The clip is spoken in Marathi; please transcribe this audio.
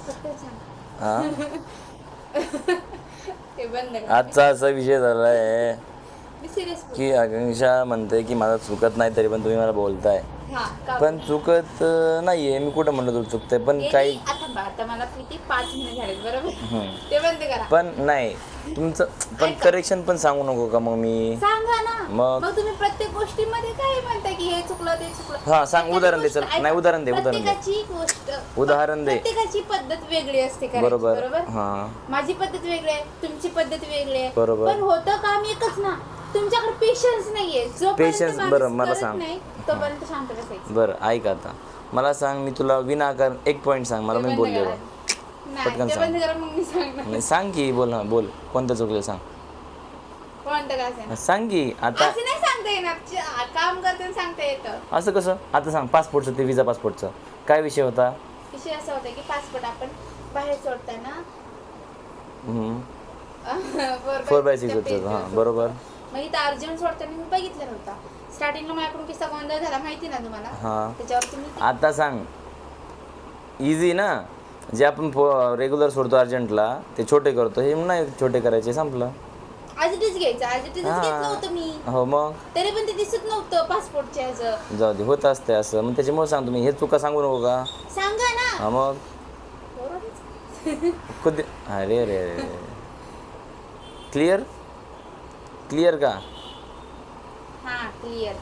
फक्त सांग. हा ते बंद कर. आजचा असा विषय झाला आहे मी सिरियस की आकांक्षा म्हणते की माझं चुकत नाही तरी पण तुम्ही मला बोलताय. हा का पण चुकत नाहीये, मी कुठं म्हणलं तुला चुकतंय, पण ते काही नाही, आता मला किती 5 महिने झालेत बरोबर. ते बंद करा. पण नाही तुमचं पण ऐका. करेक्शन पण सांगू नको का मग मी? सांगा ना. मग तुम्ही प्रत्येक गोष्टीमध्ये काय म्हणता की हे चुकलं ते चुकलं. हा सांग, प्रत्येक उदाहरण दे. गोष्ट- चल ऐका. नाही उदाहरण दे. प्रत्येकाची गोष्ट उदाहरण दे. प्रत्येकाची पद्धत वेगळी असते करायची, बरोबर. बरोबर. हा माझी पद्धत वेगळी आहे, तुमची पद्धत वेगळी आहे. बरोबर. पण होतं काम एकच ना. तुमच्याकडे पेशन्स नाहीये. Patience, बरं, मला करत सांग. नाही तोपर्यंत शांत बसायचं. बरं ऐक आता मला सांग, मी तुला विनाकारण एक पॉईंट सांग मला, ते मी बंद बोलले करा. बा. नाही पटकन ते सांग. बंद करा मग मी सांगणार. नाही सांग की, बोल. हा बोल, कोणतं चुकलं सांग. कोणतं काय सांगणार? सांग की आता. असं नाही सांगता येणार. काम करताना सांगता येतं. असं कसं? आता सांग, पासपोर्टचं ते विजा पासपोर्टचं काय विषय होता? विषय असा होता की पासपोर्ट आपण बाहेर सोडताना 4x6 होतं. हां बरोबर. मग इथं अर्जंट सोडताना मी बघितलं नव्हता. स्टार्टिंगला माझ्याकडून किस्सा गोंधळ झाला माहिती ना तुम्हाला. हां त्याच्यावर तुम्ही आता सांग, इझी ना. जे आपण रेग्युलर सोडतो अर्जंटला ते छोटे करतो, हे नाही छोटे करायचे, संपलं. ॲज इट इज घ्यायचं. ॲज इट इजच हां. घेतलं होतं मी. हो मग तरी पण ते दिसत नव्हतं पासपोर्टच्या ह्याचं. जाऊ दे, होत असते असं. मग त्याच्यामुळे सांग, तुम्ही हे चुका सांगू नको का? सांगा ना. हा मग बरोबर. खुद. अरे रे रे, क्लिअर क्लिअर का? हा क्लिअर.